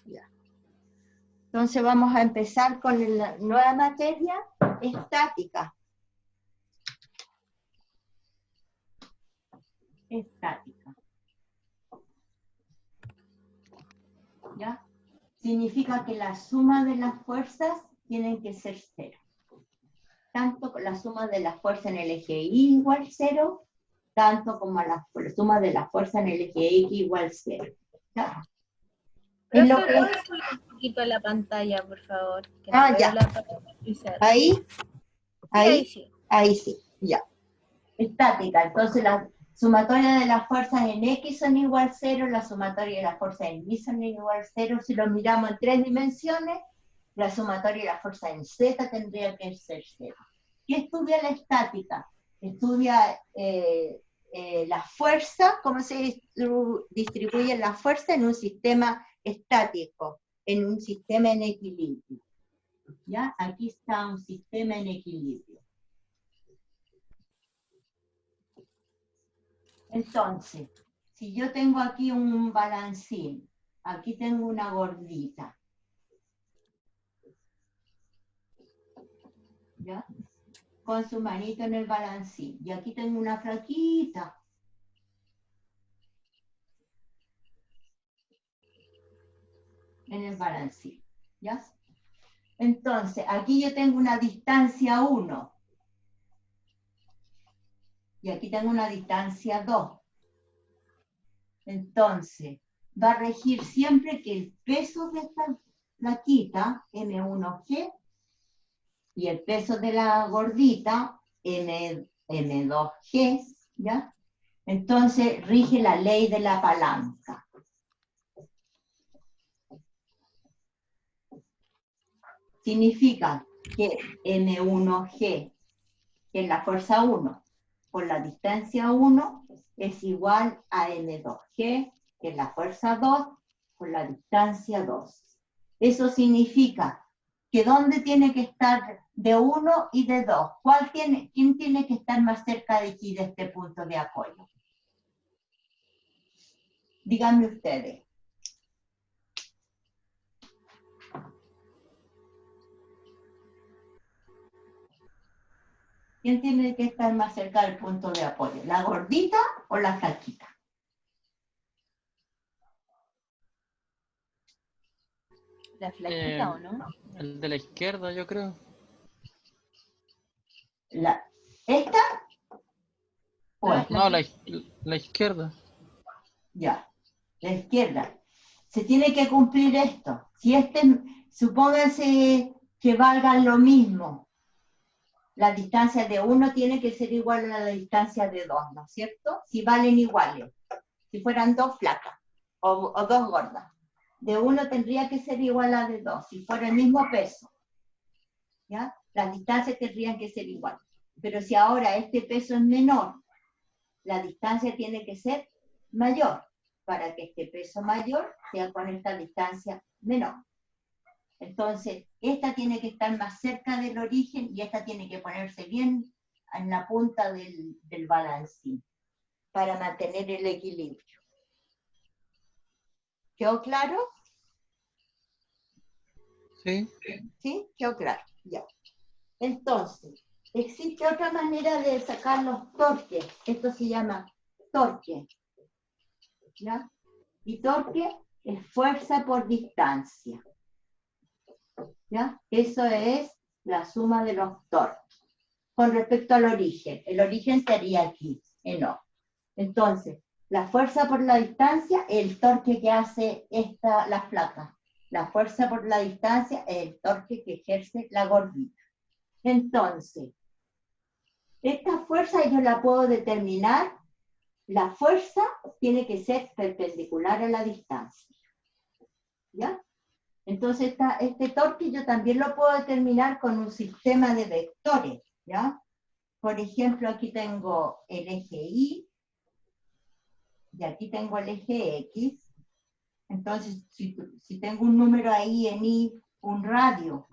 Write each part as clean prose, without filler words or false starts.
Ya. Entonces vamos a empezar con la nueva materia, estática. Estática. ¿Ya? Significa que la suma de las fuerzas tienen que ser cero. Tanto la suma de la fuerza en el eje Y igual cero, tanto como la suma de la fuerza en el eje X igual cero. ¿Ya? Profe, ¿puedes subir un poquito la pantalla, por favor? Que no veo ya. la pantalla. Ahí, ahí sí. Ahí sí, ya. Estática, entonces la sumatoria de las fuerzas en X son igual a 0, la sumatoria de las fuerzas en Y son igual a 0. Si lo miramos en 3 dimensiones, la sumatoria de las fuerzas en Z tendría que ser 0. ¿Qué estudia la estática? Estudia la fuerza, cómo se distribuye la fuerza en un sistema estático, en un sistema en equilibrio. ¿Ya? Aquí está un sistema en equilibrio. Entonces, si yo tengo aquí un balancín, aquí tengo una gordita, ¿ya? Con su manito en el balancín, y aquí tengo una flaquita, en el balancín, ¿ya? Entonces, aquí yo tengo una distancia 1, y aquí tengo una distancia 2. Entonces, va a regir siempre que el peso de esta flaquita, M1G, y el peso de la gordita, M2G, ¿ya? Entonces rige la ley de la palanca. Significa que M1G, que es la fuerza 1, por la distancia 1, es igual a M2G, que es la fuerza 2, por la distancia 2. Eso significa que ¿dónde tiene que estar de 1 y de 2? ¿Quién tiene que estar más cerca de aquí, de este punto de apoyo? Díganme ustedes. ¿Quién tiene que estar más cerca del punto de apoyo? ¿La gordita o la flaquita? ¿La flaquita o no? El de la izquierda, yo creo. ¿Esta? ¿O esta? No, la izquierda. Ya, la izquierda. Se tiene que cumplir esto. Si supónganse que valgan lo mismo. La distancia de 1 tiene que ser igual a la distancia de 2, ¿no es cierto? Si valen iguales. Si fueran 2 flacas o 2 gordas. De 1 tendría que ser igual a de 2, si fuera el mismo peso. ¿Ya? Las distancias tendrían que ser iguales. Pero si ahora este peso es menor, la distancia tiene que ser mayor, para que este peso mayor sea con esta distancia menor. Entonces, esta tiene que estar más cerca del origen y esta tiene que ponerse bien en la punta del balancín para mantener el equilibrio. ¿Quedó claro? Sí. ¿Sí? Quedó claro. Ya. Entonces, existe otra manera de sacar los torques. Esto se llama torque. ¿Ya? Y torque es fuerza por distancia. ¿Ya? Eso es la suma de los torques. Con respecto al origen. El origen sería aquí, en O. Entonces, la fuerza por la distancia es el torque que hace la flaca. La fuerza por la distancia es el torque que ejerce la gordita. Entonces, esta fuerza yo la puedo determinar. La fuerza tiene que ser perpendicular a la distancia. ¿Ya? Entonces, este torque yo también lo puedo determinar con un sistema de vectores. ¿Ya? Por ejemplo, aquí tengo el eje Y y aquí tengo el eje X. Entonces, si tengo un número ahí en Y, un radio,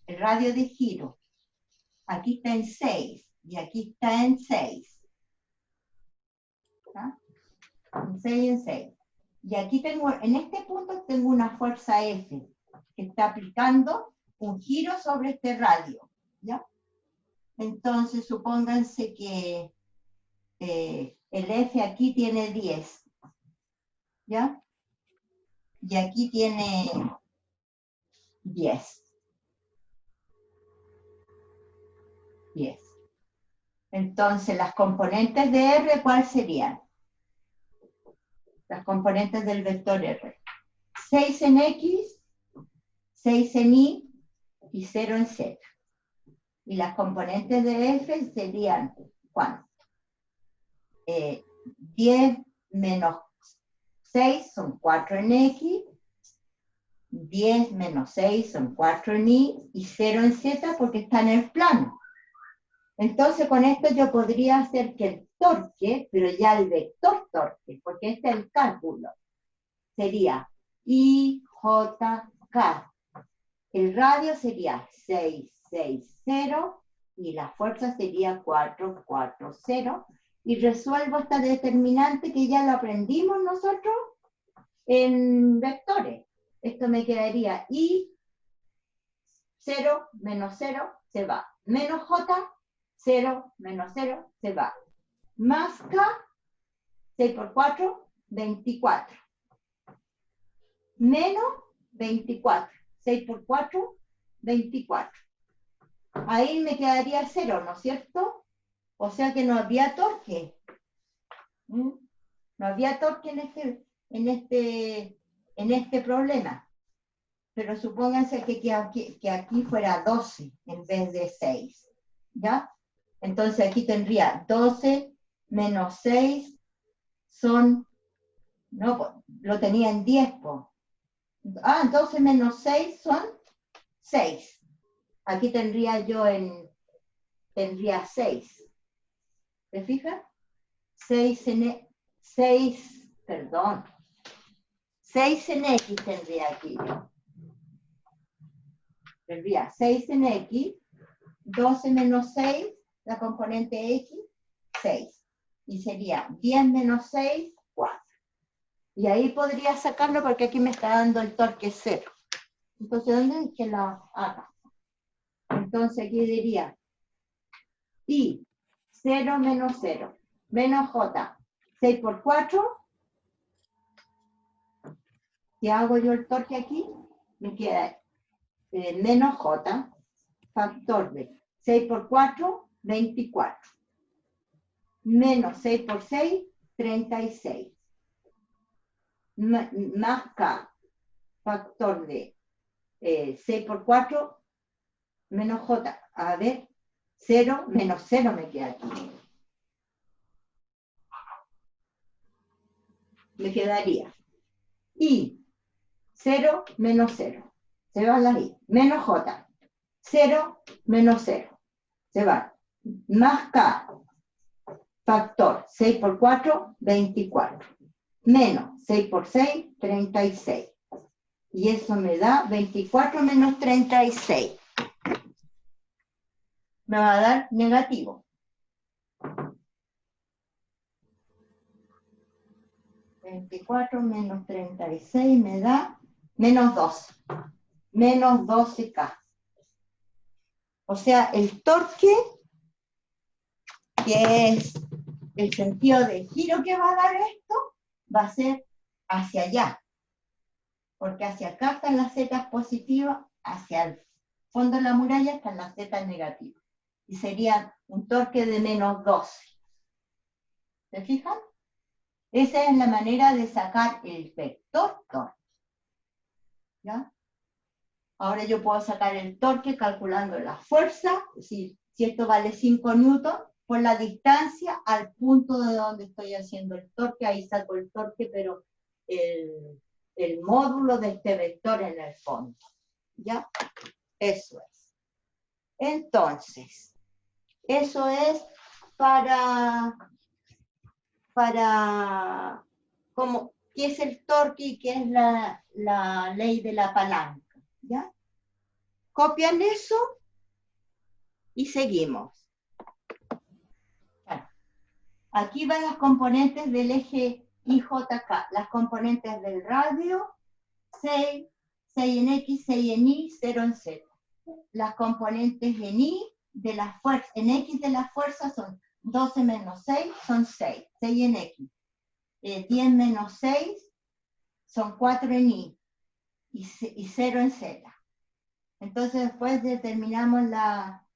el radio de giro, aquí está en 6 y aquí está en 6. ¿Ah? En 6 y en 6. Y aquí tengo, en este punto tengo una fuerza F, que está aplicando un giro sobre este radio, ¿ya? Entonces, supónganse que el F aquí tiene 10, ¿ya? Y aquí tiene 10. 10. Entonces, las componentes de R, ¿cuáles serían? Las componentes del vector R. 6 en X, 6 en Y y 0 en Z. Y las componentes de F serían, ¿cuánto? 10 menos 6 son 4 en X, 10 menos 6 son 4 en Y y 0 en Z porque está en el plano. Entonces con esto yo podría hacer que el torque, pero ya el vector torque, porque este es el cálculo, sería IJK. El radio sería 660 y la fuerza sería 440. Y resuelvo esta determinante que ya lo aprendimos nosotros en vectores. Esto me quedaría I, 0 menos 0 se va. Menos J, 0 menos 0 se va. Más K, 6 por 4, 24. Menos 24. 6 por 4, 24. Ahí me quedaría 0, ¿no es cierto? O sea que no había torque. No había torque en este problema. Pero supónganse que aquí fuera 12 en vez de 6. ¿Ya? Entonces aquí tendría 12 menos 6 son, no, lo tenía en 10. 12 menos 6 son 6. Aquí tendría yo tendría 6. ¿Te fijas? 6 en 6 X tendría aquí yo. Tendría 6 en X, 12 menos 6, la componente X, 6. Y sería 10 menos 6, 4. Y ahí podría sacarlo porque aquí me está dando el torque 0. Entonces, ¿dónde es que la haga? Entonces aquí diría I, 0 menos 0, menos J, 6 por 4. Si hago yo el torque aquí, me queda menos J, factor de 6 por 4, 24. Menos 6 por 6, 36. Más K, factor de 6 por 4, menos J. A ver, 0, menos 0 me queda aquí. Me quedaría I, 0, menos 0. Se van las I. Menos J. 0, menos 0. Se van. Más K, factor 6 por 4, 24. Menos 6 por 6, 36. Y eso me da 24 menos 36. Me va a dar negativo. 24 menos 36 me da menos 12. Menos 12K. O sea, el torque, que es el sentido de giro que va a dar esto, va a ser hacia allá. Porque hacia acá están las zetas positivas, hacia el fondo de la muralla están las zetas negativas. Y sería un torque de menos 12. ¿Se fijan? Esa es la manera de sacar el vector torque. ¿Ya? Ahora yo puedo sacar el torque calculando la fuerza, si esto vale 5 newton, por la distancia al punto de donde estoy haciendo el torque, ahí saco el torque, pero el módulo de este vector en el fondo. ¿Ya? Eso es. Entonces, eso es para qué es el torque y qué es la ley de la palanca. ¿Ya? Copian eso y seguimos. Aquí van las componentes del eje y JK. Las componentes del radio, 6 en X, 6 en Y, 0 en Z. Las componentes en Y, de la fuerza, en X de la fuerza son 12 menos 6, son 6 en X. 10 menos 6 son 4 en Y y 0 en Z. Entonces después determinamos la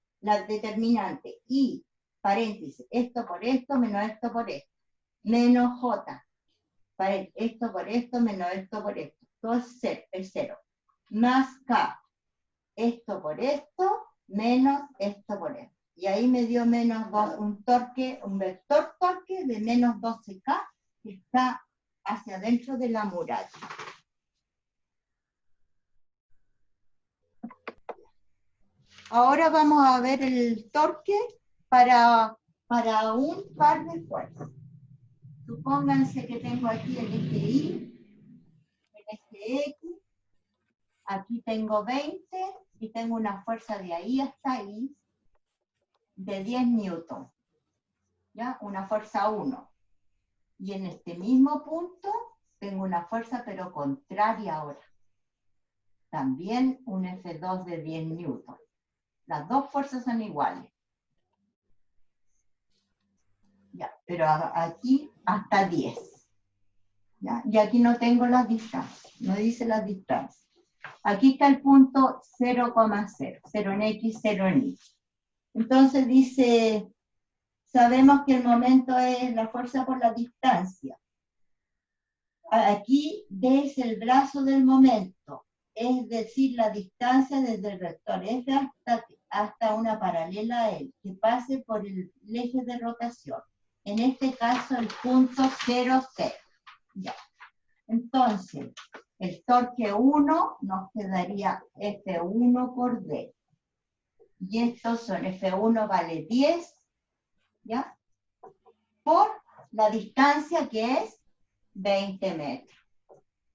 determinante y, paréntesis, esto por esto menos esto por esto, menos J, esto por esto menos esto por esto, todo es 0, más K, esto por esto menos esto por esto. Y ahí me dio menos 2, un vector torque de menos 12K que está hacia adentro de la muralla. Ahora vamos a ver el torque para un par de fuerzas. Supónganse que tengo aquí en este Y, en este X, aquí tengo 20 y tengo una fuerza de ahí hasta ahí de 10 newton, ¿ya? Una fuerza 1. Y en este mismo punto tengo una fuerza pero contraria ahora. También un F2 de 10 newton. Las dos fuerzas son iguales. Ya, pero aquí hasta 10. ¿Ya? Y aquí no tengo las distancias, no dice las distancias. Aquí está el punto 0,0, 0 en X, 0 en Y. Entonces dice, sabemos que el momento es la fuerza por la distancia. Aquí D es el brazo del momento, es decir, la distancia desde el vector F hasta una paralela a él, que pase por el eje de rotación. En este caso, el punto 0, 0. Ya. Entonces, el torque 1 nos quedaría F1 por D. Y estos son, F1 vale 10, ¿ya? Por la distancia que es 20 metros.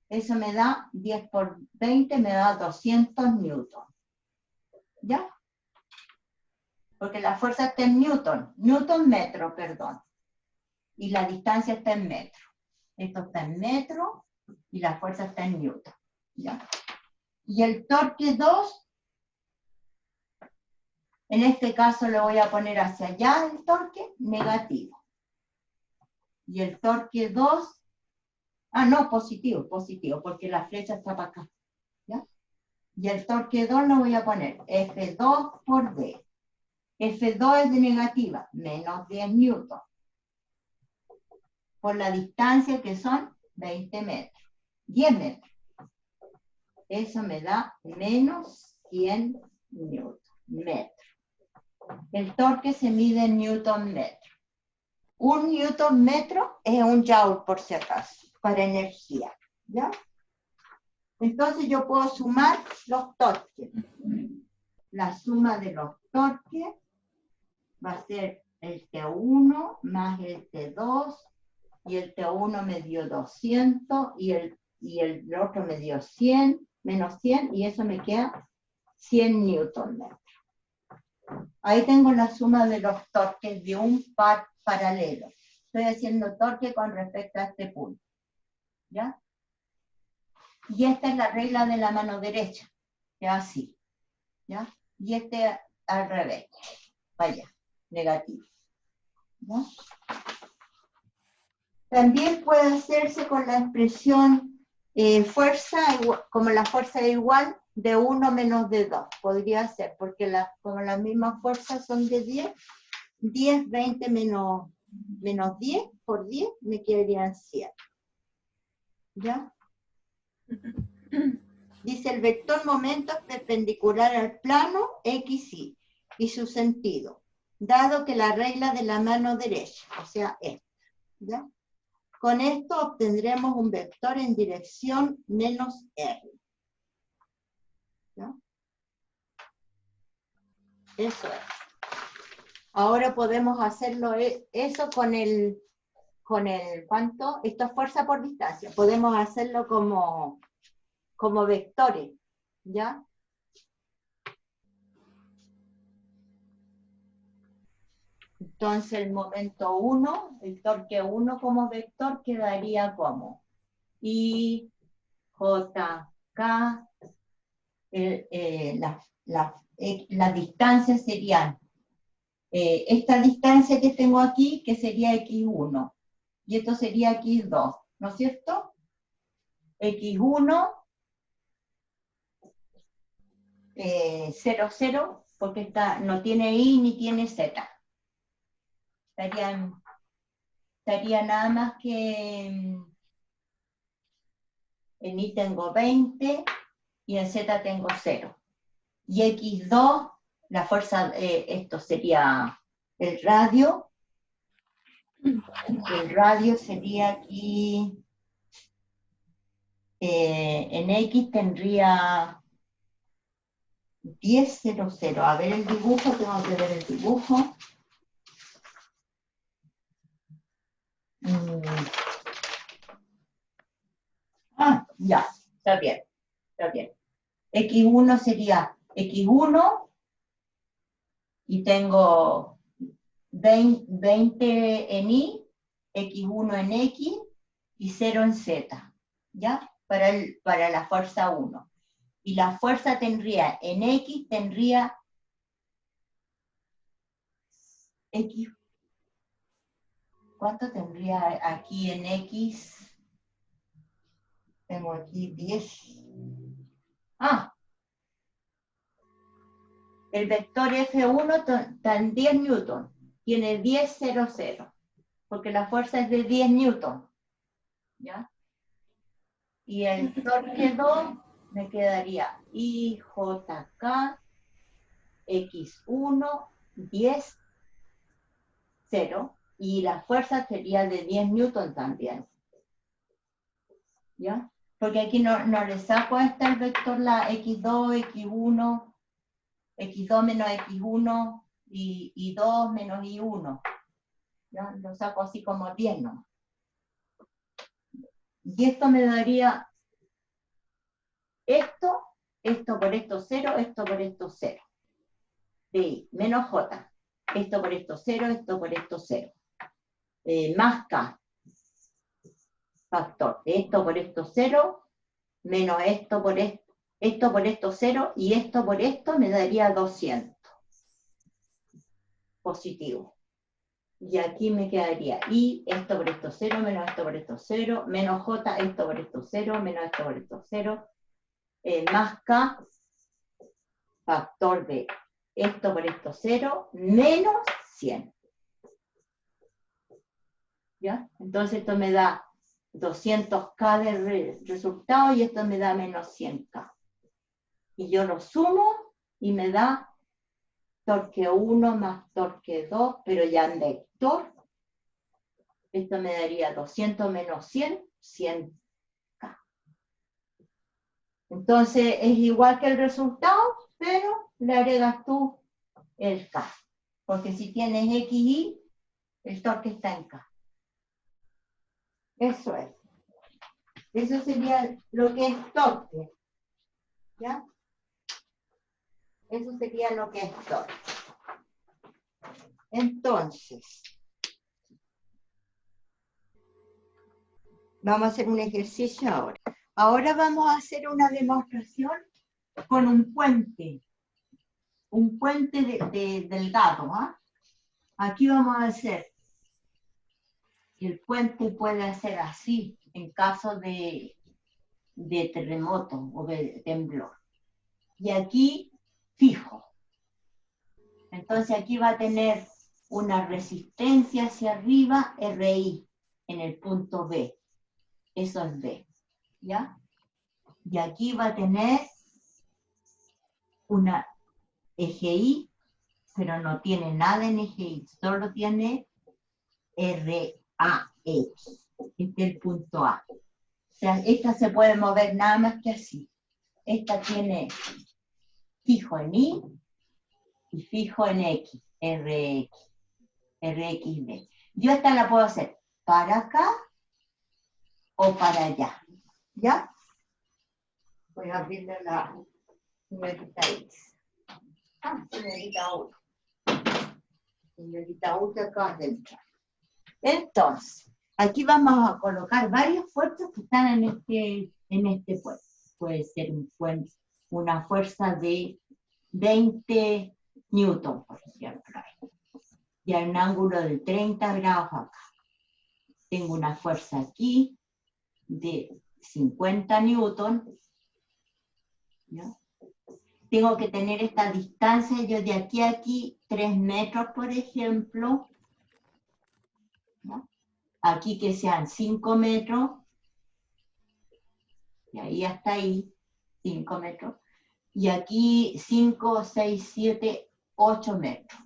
Eso me da 10 por 20, me da 200 newton. ¿Ya? Porque la fuerza está en newton metro, perdón. Y la distancia está en metro. Esto está en metro y la fuerza está en newton. ¿Ya? Y el torque 2, en este caso lo voy a poner hacia allá, el torque negativo. Y el torque 2, no, positivo, porque la flecha está para acá. ¿Ya? Y el torque 2 lo voy a poner F2 por D. F2 es de negativa, menos 10 newton. Por la distancia que son 20 metros, 10 metros. Eso me da menos 100 newton metro. El torque se mide en newton metro. Un newton metro es un joule, por si acaso, para energía. ¿Ya? Entonces yo puedo sumar los torques. La suma de los torques va a ser el T1 más el T2, y el T1 me dio 200, y el otro me dio 100, menos 100, y eso me queda 100 newton metros. Ahí tengo la suma de los torques de un par paralelo. Estoy haciendo torque con respecto a este punto. ¿Ya? Y esta es la regla de la mano derecha, que es así. ¿Ya? Y este al revés. Vaya, negativo. ¿Ya? También puede hacerse con la expresión fuerza, como la fuerza es igual de 1 menos de 2. Podría ser, porque como las mismas fuerzas son de 10, 10, 20 menos 10 por 10 me quedarían 100. ¿Ya? Dice el vector momento es perpendicular al plano XY y su sentido, dado que la regla de la mano derecha, o sea, esta. ¿Ya? Con esto obtendremos un vector en dirección menos R. ¿Ya? Eso es. Ahora podemos hacerlo eso con el ¿cuánto? Esto es fuerza por distancia. Podemos hacerlo como vectores. ¿Ya? Entonces el momento 1, el torque 1 como vector quedaría como I, J, K, las distancias serían esta distancia que tengo aquí, que sería X1, y esto sería X2, ¿no es cierto? X1, 0, 0, porque no tiene Y ni tiene Z. Estaría nada más que en Y tengo 20 y en Z tengo 0. Y X2, la fuerza, esto sería el radio. El radio sería aquí, en X tendría 10, 0, 0. A ver el dibujo, tengo que ver el dibujo. Ya, está bien, está bien. X1 sería X1 y tengo 20 en Y, X1 en X y 0 en Z, ¿ya? Para la fuerza 1. Y la fuerza tendría, en X tendría X. ¿Cuánto tendría aquí en X? Tengo aquí 10. El vector F1 está en 10 newton. Tiene 10, 0, 0. Porque la fuerza es de 10 newton. ¿Ya? Y el torque 2 me quedaría IJK X1 10, 0. Y la fuerza sería de 10 newton también. ¿Ya? Porque aquí no le saco el vector la X2, X1, X2 menos X1 y 2 menos Y1. ¿Ya? Lo saco así como 10 nomás. Y esto me daría esto por esto 0, esto por esto 0. De menos J. Esto por esto 0, esto por esto 0. Más K. Factor de esto por esto 0, menos esto por esto 0, y esto por esto me daría 200. Positivo. Y aquí me quedaría I, esto por esto 0, menos esto por esto 0, menos J, esto por esto 0, menos esto por esto 0, más K, factor de esto por esto 0, menos 100. ¿Ya? Entonces esto me da 200K de resultado y esto me da menos 100K. Y yo lo sumo y me da torque 1 más torque 2, pero ya en vector. Esto me daría 200 menos 100, 100K. Entonces es igual que el resultado, pero le agregas tú el K. Porque si tienes XY, el torque está en K. Eso es. Eso sería lo que es torque. ¿Ya? Eso sería lo que es torque. Entonces, vamos a hacer un ejercicio ahora. Ahora vamos a hacer una demostración con un puente. Un puente delgado. ¿Ah? Aquí vamos a hacer. El puente puede ser así en caso de terremoto o de temblor. Y aquí fijo. Entonces aquí va a tener una resistencia hacia arriba, RI, en el punto B. Eso es B. ¿Ya? Y aquí va a tener una eje Y, pero no tiene nada en eje Y, solo tiene RAX. Este es el punto A. O sea, esta se puede mover nada más que así. Esta tiene fijo en Y y fijo en X, RXB. Yo esta la puedo hacer para acá o para allá. ¿Ya? Voy a abrirle la señorita X. Señorita 1. Señorita Ultra, acabas de entrar. Entonces, aquí vamos a colocar varias fuerzas que están en este puente. Puede ser una fuerza de 20 newton, por ejemplo. Y a un ángulo de 30 grados acá. Tengo una fuerza aquí de 50 newton. ¿No? Tengo que tener esta distancia, yo de aquí a aquí, 3 metros, por ejemplo. ¿No? Aquí que sean 5 metros. Y ahí hasta ahí, 5 metros. Y aquí 5, 6, 7, 8 metros.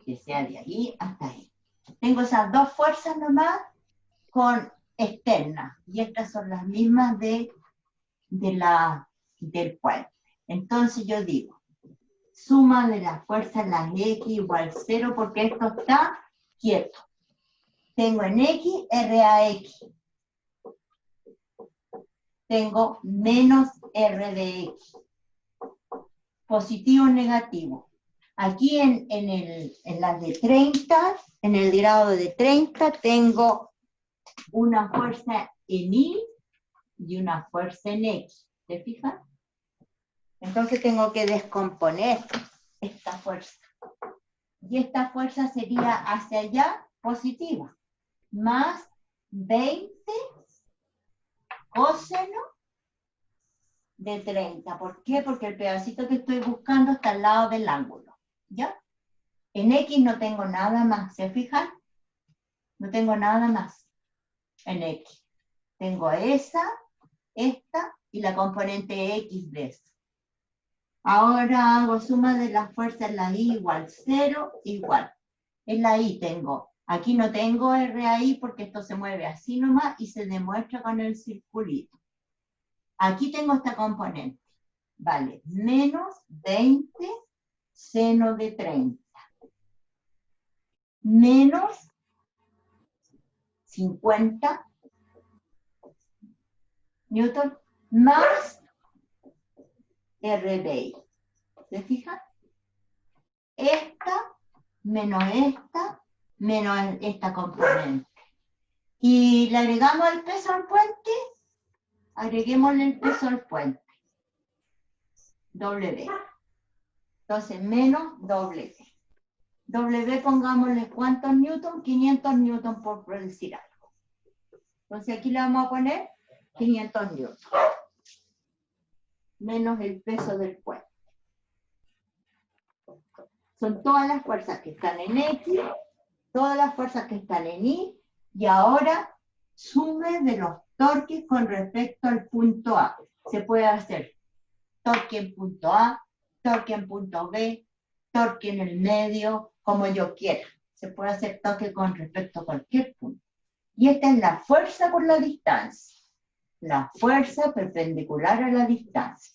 Que sea de ahí hasta ahí. Tengo esas dos fuerzas nomás con externas. Y estas son las mismas del puente. Entonces yo digo, suma de las fuerzas las X igual 0 porque esto está quieto. Tengo en X, RAX. Tengo menos R de X. Positivo o negativo. Aquí en las de 30, en el grado de 30, tengo una fuerza en Y y una fuerza en X. ¿Te fijas? Entonces tengo que descomponer esta fuerza. Y esta fuerza sería hacia allá positiva. Más 20 coseno de 30. ¿Por qué? Porque el pedacito que estoy buscando está al lado del ángulo. ¿Ya? En X no tengo nada más. ¿Se fijan? No tengo nada más en X. Tengo esta y la componente X de esa. Ahora hago suma de las fuerzas en la Y igual 0, igual. En la Y tengo, aquí no tengo RAI porque esto se mueve así nomás y se demuestra con el circulito. Aquí tengo esta componente. Vale, menos 20 seno de 30. Menos 50 newton más RBI. ¿Se fijan? Esta menos esta componente. Y le agregamos el peso al puente. Agreguémosle el peso al puente. W. Entonces, menos W. W pongámosle ¿cuántos newton? 500 newton por decir algo. Entonces aquí le vamos a poner 500 newton. Menos el peso del puente. Son todas las fuerzas que están en X, todas las fuerzas que están en Y, y ahora sume de los torques con respecto al punto A. Se puede hacer torque en punto A, torque en punto B, torque en el medio, como yo quiera. Se puede hacer torque con respecto a cualquier punto. Y esta es la fuerza por la distancia. La fuerza perpendicular a la distancia.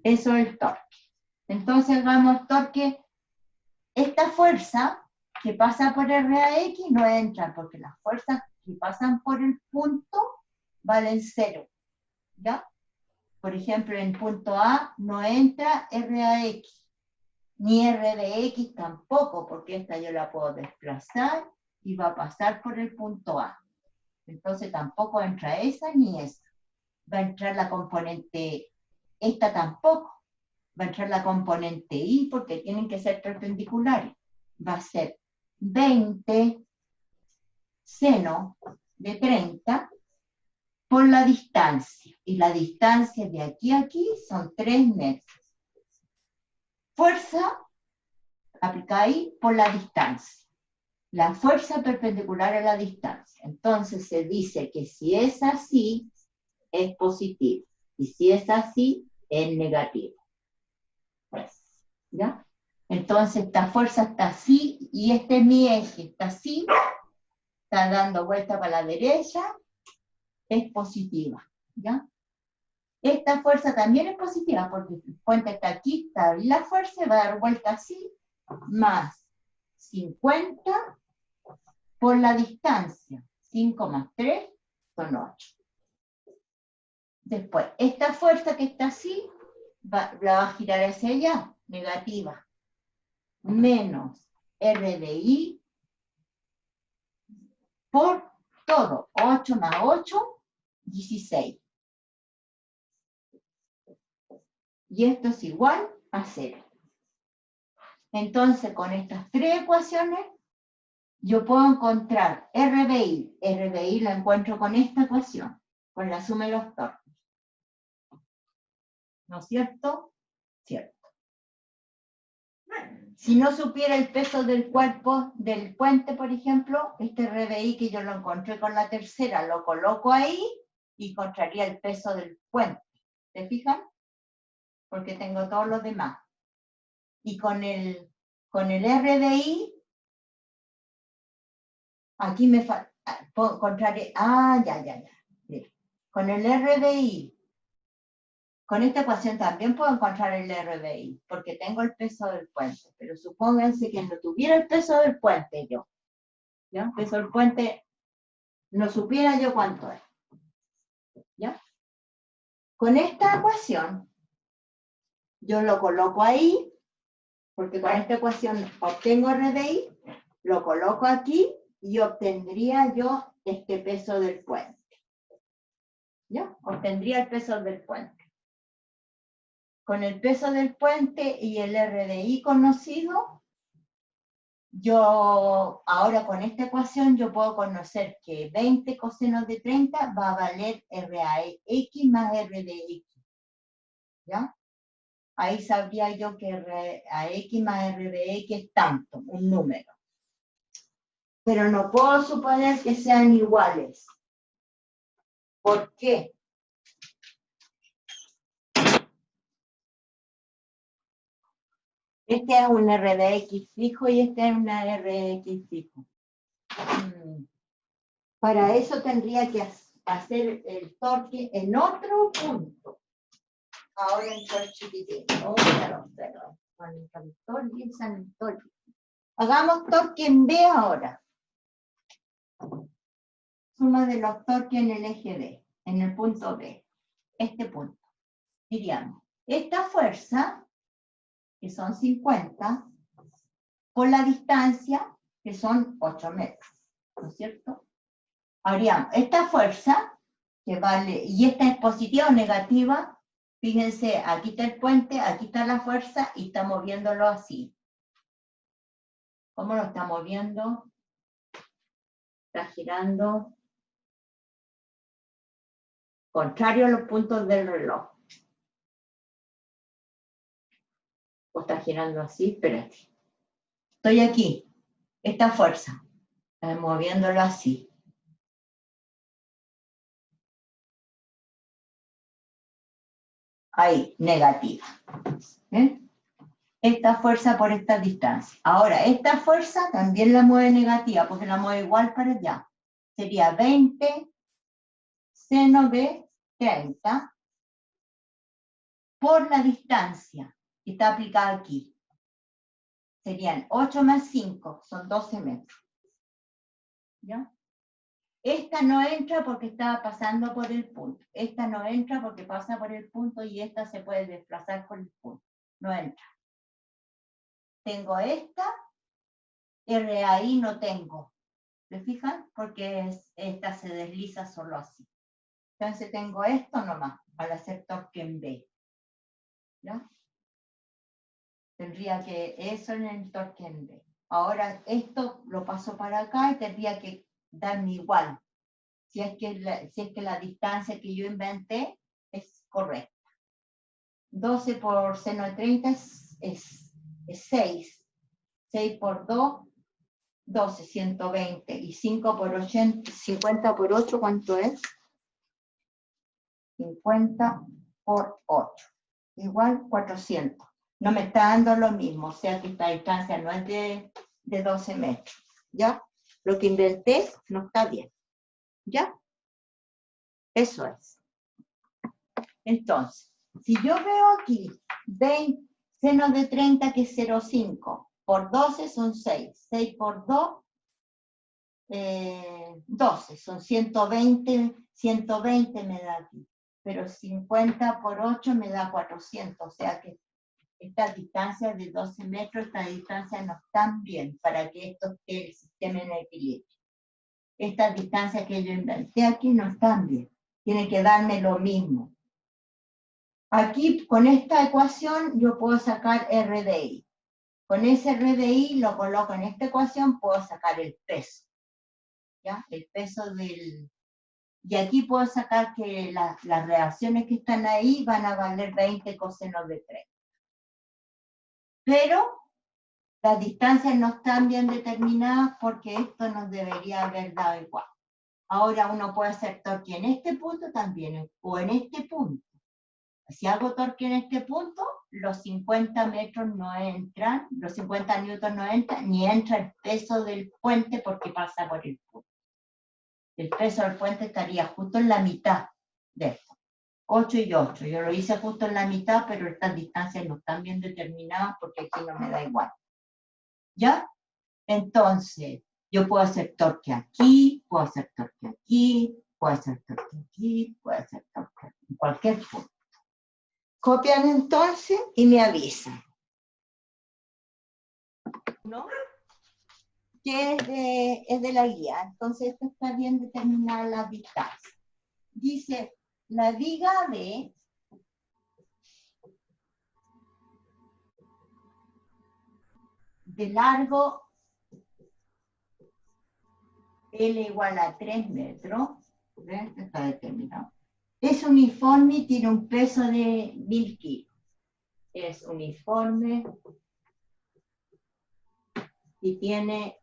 Eso es el torque. Entonces hagamos torque. Esta fuerza que pasa por RAX no entra, porque las fuerzas que pasan por el punto valen 0. ¿Ya? Por ejemplo, en punto A no entra RAX, ni RBX tampoco, porque esta yo la puedo desplazar y va a pasar por el punto A. Entonces tampoco entra esa ni esa. Va a entrar la componente, esta tampoco. Va a entrar la componente Y porque tienen que ser perpendiculares. Va a ser 20 seno de 30 por la distancia. Y la distancia de aquí a aquí son 3 metros. Fuerza aplicada ahí por la distancia. La fuerza perpendicular a la distancia. Entonces se dice que si es así, es positivo. Y si es así, es negativo. ¿Ya? Entonces esta fuerza está así y este es mi eje, está así, está dando vuelta para la derecha, es positiva. ¿Ya? Esta fuerza también es positiva porque el puente está aquí, está ahí la fuerza, va a dar vuelta así, más 50 por la distancia. 5 más 3 son 8. Después, esta fuerza que está así, la va a girar hacia allá, negativa. menos RDI por todo. 8 más 8, 16. Y esto es igual a 0. Entonces, con estas tres ecuaciones, yo puedo encontrar RBI. RBI la encuentro con esta ecuación, con la suma de los torques. ¿No es cierto? Cierto. Si no supiera el peso del cuerpo del puente, por ejemplo, este RBI que yo lo encontré con la tercera, lo coloco ahí y encontraría el peso del puente. ¿Se fijan? Porque tengo todos los demás. Y con el RBI, aquí me falta, encontraré, ya. Con el RBI, con esta ecuación también puedo encontrar el RBI, porque tengo el peso del puente, pero supónganse que no tuviera el peso del puente yo, ¿ya? El peso del puente, no supiera yo cuánto es, ¿ya? Con esta ecuación, yo lo coloco ahí, porque con esta ecuación obtengo RBI, lo coloco aquí y obtendría yo este peso del puente, ¿ya? Obtendría el peso del puente. Con el peso del puente y el RDI conocido, yo ahora con esta ecuación yo puedo conocer que 20 coseno de 30 va a valer RAX más RDX. ¿Ya? Ahí sabría yo que RAX más RDX es tanto, un número. Pero no puedo suponer que sean iguales. ¿Por qué? Este es un RDX fijo y este es una RX fijo. Para eso tendría que hacer el torque en otro punto. Ahora en el chiquitín. Hagamos torque en B ahora. Suma de los torques en el eje B, en el punto B. Este punto. Diríamos, esta fuerza, que son 50, por la distancia, que son 8 metros. ¿No es cierto? Haríamos esta fuerza, que vale, y esta es positiva o negativa, fíjense, aquí está el puente, aquí está la fuerza, y está moviéndolo así. ¿Cómo lo está moviendo? Está girando contrario a los puntos del reloj. O está girando así, espérate. Estoy aquí, esta fuerza, está moviéndolo así. Ahí, negativa. ¿Eh? Esta fuerza por esta distancia. Ahora, esta fuerza también la mueve negativa, porque la mueve igual para allá. Sería 20 seno de 30 por la distancia que está aplicada aquí. Serían 8 más 5, son 12 metros. ¿Ya? Esta no entra porque está pasando por el punto. Esta no entra porque pasa por el punto y esta se puede desplazar por el punto. No entra. Tengo esta, RAI no tengo. ¿Se fijan? Porque esta se desliza solo así. Entonces tengo esto nomás, al hacer torque en B. ¿Ya? Tendría que eso en el torque en B. Ahora esto lo paso para acá y tendría que darme igual. Si es que la distancia que yo inventé es correcta. 12 por seno de 30 es 6. 6 por 2, 12, 120. Y 5 por 80, 50 por 8, ¿cuánto es? 50 por 8. Igual 400. No me está dando lo mismo, o sea que esta distancia no es de 12 metros. ¿Ya? Lo que inventé no está bien. ¿Ya? Eso es. Entonces, si yo veo aquí 20 seno de 30 que es 0,5 por 12 son 6. 6 por 2, 12. Son 120, 120 me da aquí. Pero 50 por 8 me da 400. O sea que Estas distancias de 12 metros, estas distancias no están bien para que esto esté el sistema en equilibrio. Estas distancias que yo inventé aquí no están bien. Tiene que darme lo mismo. Aquí, con esta ecuación, yo puedo sacar R de I. Con ese R de I lo coloco en esta ecuación, puedo sacar el peso. ¿Ya? El peso del... Y aquí puedo sacar que las reacciones que están ahí van a valer 20 coseno de 30. Pero las distancias no están bien determinadas porque esto nos debería haber dado igual. Ahora uno puede hacer torque en este punto también, o en este punto. Si hago torque en este punto, los 50 metros no entran, los 50 newtons no entran, ni entra el peso del puente porque pasa por el punto. El peso del puente estaría justo en la mitad de esto. 8 y 8. Yo lo hice justo en la mitad, pero estas distancias no están bien determinadas porque aquí no me da igual. ¿Ya? Entonces, yo puedo hacer torque aquí, puedo hacer torque aquí, puedo hacer torque aquí, puedo hacer torque aquí, en cualquier punto. Copian entonces y me avisan. ¿No? Que es de la guía. Entonces, esto está bien determinada la distancia. Dice, la viga de largo L igual a 3 metros, ¿ves? Está determinado. Es uniforme y tiene un peso de 1000 kilos. Es uniforme y tiene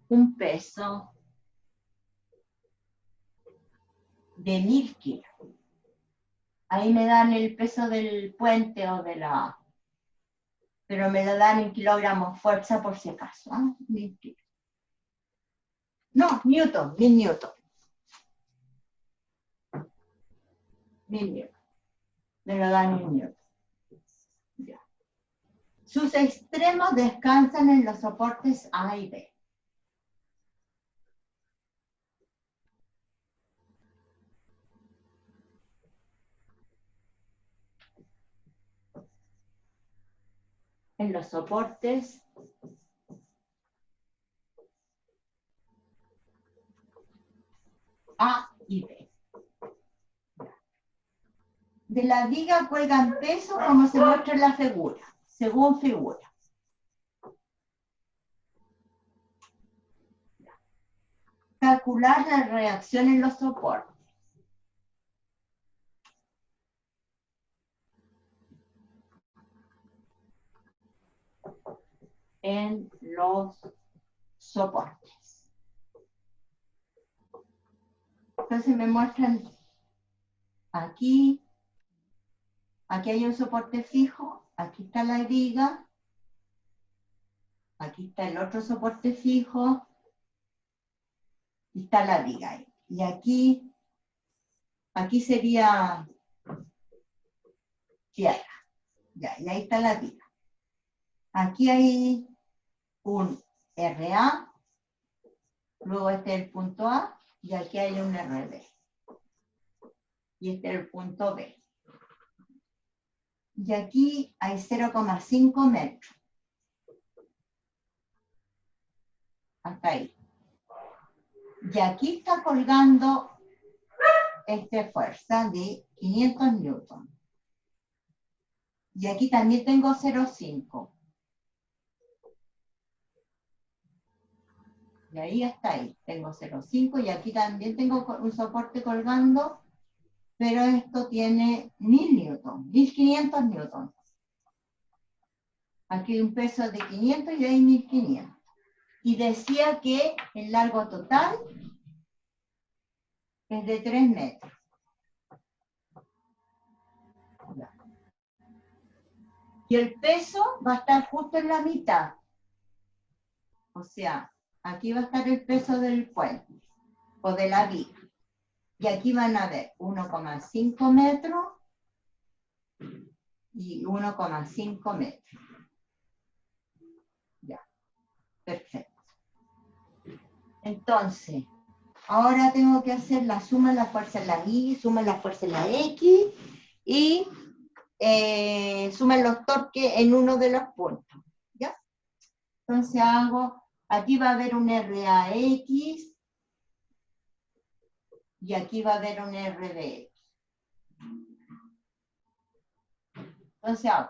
un peso de 1000 kilos. Ahí me dan el peso del puente o de la... Pero me lo dan en kilogramos fuerza por si acaso. ¿Eh? 1000 kilos. No, newton, 1000 newton. 1000 newton. Me lo dan en newton. Ya. Sus extremos descansan en los soportes A y B. En los soportes A y B. De la viga cuelgan peso como se muestra en la figura, según figura. Calcular la reacción en los soportes. En los soportes. Entonces me muestran aquí hay un soporte fijo, aquí está la viga, aquí está el otro soporte fijo, y está la viga ahí. Y aquí sería tierra, ya, y ahí está la viga. Aquí hay un RA, luego este es el punto A, y aquí hay un RB. Y este es el punto B. Y aquí hay 0,5 metros. Hasta ahí. Y aquí está colgando esta fuerza de 500 newtons. Y aquí también tengo 0,5. Y ahí está ahí. Tengo 0,5 y aquí también tengo un soporte colgando, pero esto tiene 1000 newtons, 1500 newtons. Aquí hay un peso de 500 y ahí 1500. Y decía que el largo total es de 3 metros. Y el peso va a estar justo en la mitad. O sea, aquí va a estar el peso del puente o de la viga. Y aquí van a ver 1,5 metros y 1,5 metros. Ya, perfecto. Entonces, ahora tengo que hacer la suma de la fuerza en la Y, suma de la fuerza en la X y sumen los torques en uno de los puntos, ¿ya? Entonces aquí va a haber un RAX y aquí va a haber un RBX. Entonces hago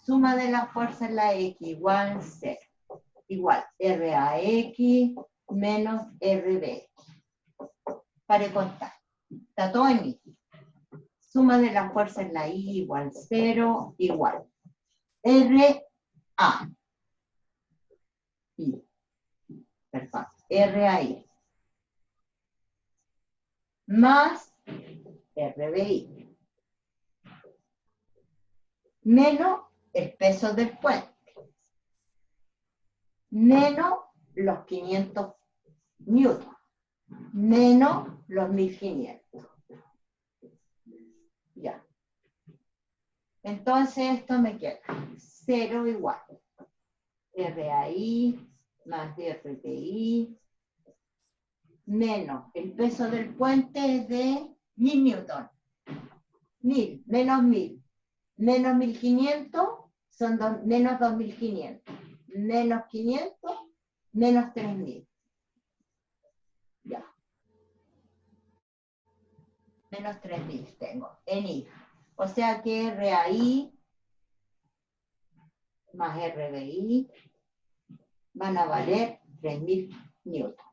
suma de las fuerzas en la X igual 0, igual RAX menos RBX. Para contar, está todo en I. Suma de las fuerzas en la I igual 0, igual RA. I. Perfecto. RAI. Más RBI. Menos el peso del puente. Menos los 500 newtons. Menos los 1500. Ya. Entonces esto me queda 0 igual. RAI más RBI menos el peso del puente es de 1000 newtons. 1000 menos 1000 menos 1500 son menos 2500. Menos 500 menos 3000. Ya. Menos 3000 tengo en I. O sea que RAI más RBI van a valer 3000 newtons.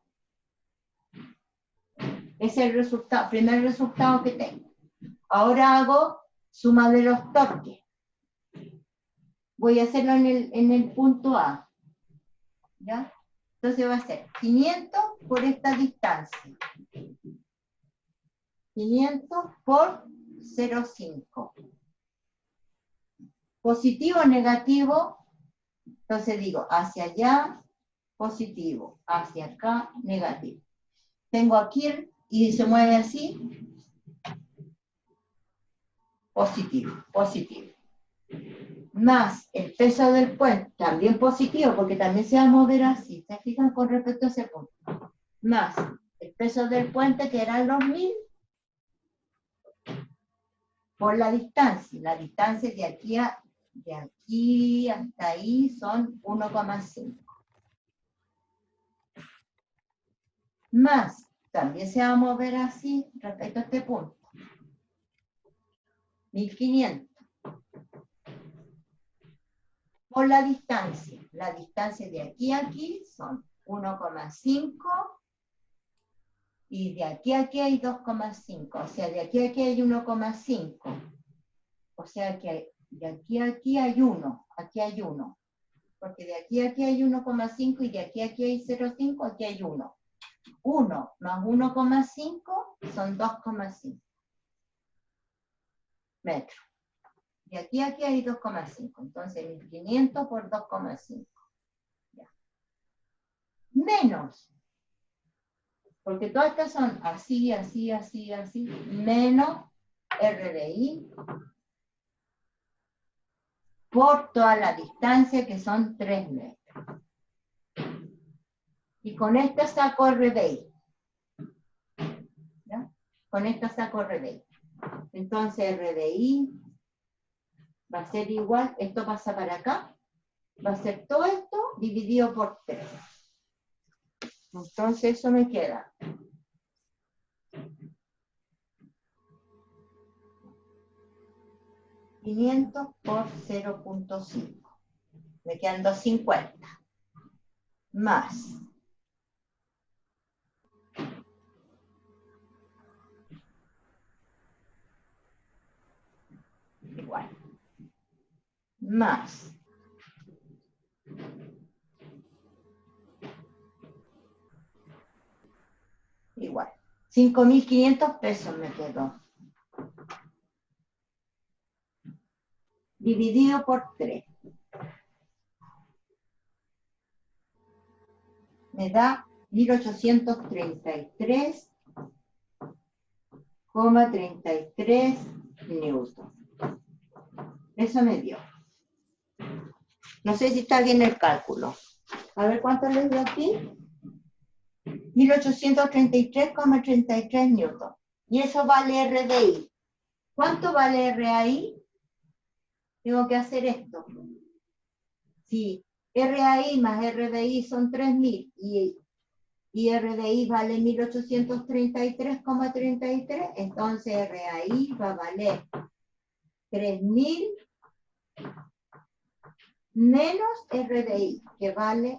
Ese es el resultado, primer resultado que tengo. Ahora hago suma de los torques. Voy a hacerlo en el punto A. ¿Ya? Entonces va a ser 500 por esta distancia. 500 por 0,5. Positivo o negativo. Entonces digo, hacia allá, positivo. Hacia acá, negativo. Tengo aquí, y se mueve así. Positivo, positivo. Más el peso del puente, también positivo, porque también se va a mover así. ¿Se fijan con respecto a ese punto? Más el peso del puente, que eran los 1000, por la distancia. La distancia de aquí hasta ahí son 1,5. Más, también se va a mover así respecto a este punto. 1500. Por la distancia de aquí a aquí son 1,5 y de aquí a aquí hay 2,5, o sea, de aquí a aquí hay 1,5, o sea que de aquí a aquí hay 1, aquí hay 1, porque de aquí a aquí hay 1,5 y de aquí a aquí hay 0,5, aquí hay 1. 1 más 1,5 son 2,5 metros. Y aquí hay 2,5. Entonces, 1500 por 2,5. Menos. Porque todas estas son así, así, así, así. Menos RBI por toda la distancia, que son 3 metros. Y con esta saco RBI. ¿Ya? Con esta saco RBI. Entonces, RBI va a ser igual, esto pasa para acá, va a ser todo esto dividido por 3. Entonces eso me queda 500 por 0,5. Me quedan 250. Más igual. Más igual. 5.500 pesos me quedó. Dividido por 3. Me da 1833,33 newtons. Eso me dio. No sé si está bien el cálculo. A ver cuánto les dio aquí. 1833,33 newtons. Y eso vale RDI. ¿Cuánto vale RAI? tengo que hacer esto. Si RAI más RDI son 3.000 y RDI vale 1833,33, entonces RAI va a valer 3.000 menos RDI, que vale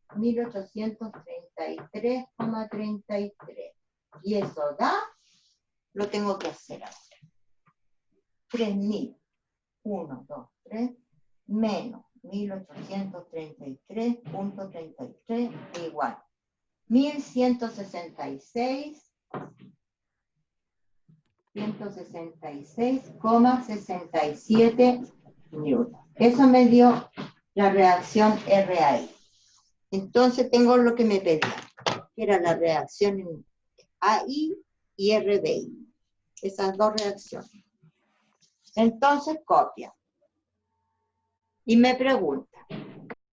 1833,33. Y eso da, lo tengo que hacer ahora. 3.000, 1, 2, 3, menos 1833,33 igual 1.166,67 newton. Eso me dio la reacción RAI. Entonces tengo lo que me pedía, que era la reacción en AI y RDI. Esas dos reacciones. Entonces copia. Y me pregunta,